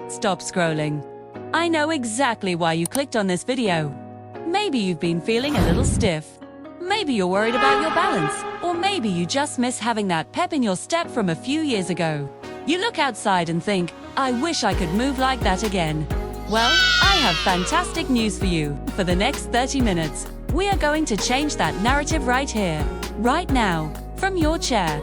Stop scrolling. I know exactly why you clicked on this video. Maybe you've been feeling a little stiff. Maybe you're worried about your balance. Or maybe you just miss having that pep in your step from a few years ago. You look outside and think, I wish I could move like that again. Well, I have fantastic news for you. For the next 30 minutes, we are going to change that narrative right here, right now, from your chair.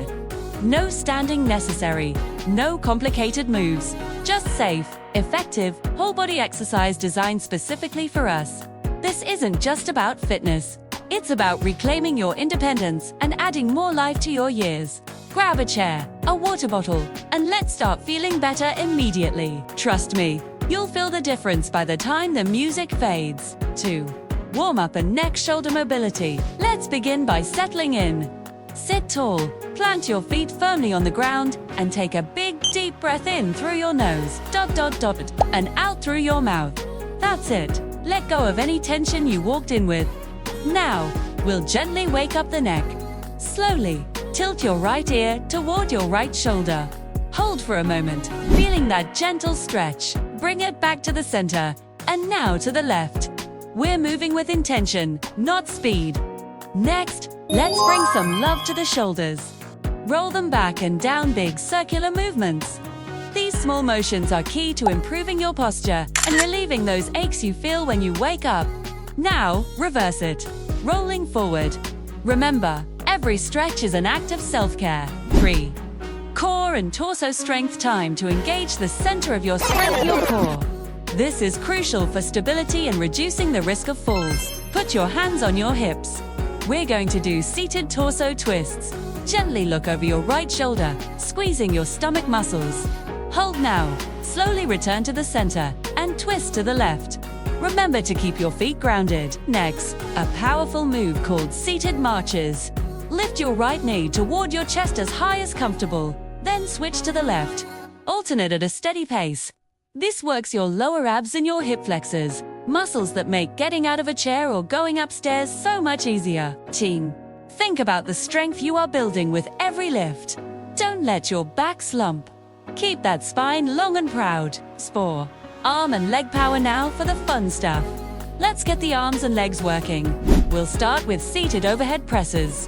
No standing necessary, no complicated moves, just safe, effective, whole-body exercise designed specifically for us. This isn't just about fitness. It's about reclaiming your independence and adding more life to your years. Grab a chair, a water bottle, and let's start feeling better immediately. Trust me, you'll feel the difference by the time the music fades. 2. Warm up and neck shoulder mobility. Let's begin by settling in. Sit tall, plant your feet firmly on the ground, and take a big, deep breath in through your nose, and out through your mouth. That's it. Let go of any tension you walked in with. Now, we'll gently wake up the neck. Slowly, tilt your right ear toward your right shoulder. Hold for a moment, feeling that gentle stretch. Bring it back to the center, and now to the left. We're moving with intention, not speed. Next, let's bring some love to the shoulders. Roll them back and down, big circular movements. These small motions are key to improving your posture and relieving those aches you feel when you wake up. Now, reverse it, rolling forward. Remember, every stretch is an act of self-care. 3. Core and torso strength time to engage the center of your strength, your core. This is crucial for stability and reducing the risk of falls. Put your hands on your hips. We're going to do seated torso twists. Gently look over your right shoulder, squeezing your stomach muscles. Hold now. Slowly return to the center and twist to the left. Remember to keep your feet grounded. Next, a powerful move called seated marches. Lift your right knee toward your chest as high as comfortable, then switch to the left. Alternate at a steady pace. This works your lower abs and your hip flexors, muscles that make getting out of a chair or going upstairs so much easier. Team, think about the strength you are building with every lift. Don't let your back slump. Keep that spine long and proud. 4. Arm and leg power now for the fun stuff. Let's get the arms and legs working. We'll start with seated overhead presses.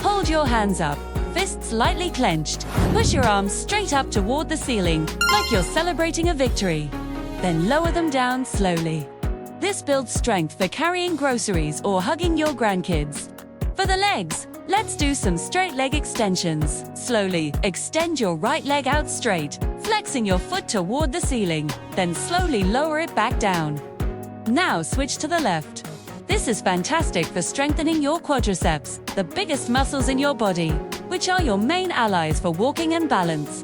Hold your hands up, fists lightly clenched. Push your arms straight up toward the ceiling, like you're celebrating a victory. Then lower them down slowly. This builds strength for carrying groceries or hugging your grandkids. For the legs, let's do some straight leg extensions. Slowly, extend your right leg out straight, flexing your foot toward the ceiling, then slowly lower it back down. Now switch to the left. This is fantastic for strengthening your quadriceps, the biggest muscles in your body, which are your main allies for walking and balance.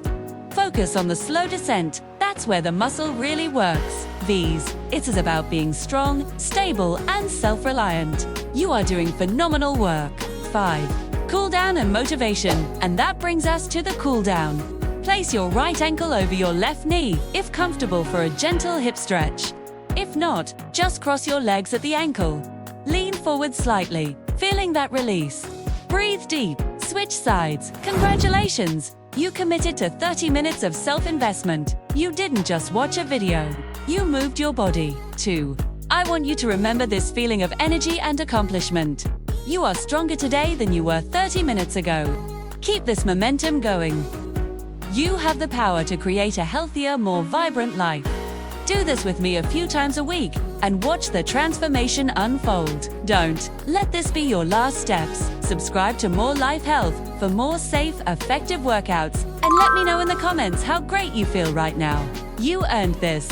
Focus on the slow descent. That's where the muscle really works. V's. It is about being strong, stable, and self-reliant. You are doing phenomenal work. 5. Cool down and motivation. And that brings us to the cool down. Place your right ankle over your left knee, if comfortable, for a gentle hip stretch. If not, just cross your legs at the ankle. Lean forward slightly, feeling that release. Breathe deep. Switch sides. Congratulations! You committed to 30 minutes of self-investment. You didn't just watch a video. You moved your body. 2. I want you to remember this feeling of energy and accomplishment. You are stronger today than you were 30 minutes ago. Keep this momentum going. You have the power to create a healthier, more vibrant life. Do this with me a few times a week and watch the transformation unfold. Don't let this be your last steps. Subscribe to More Life Health for more safe, effective workouts, and let me know in the comments how great you feel right now. You earned this.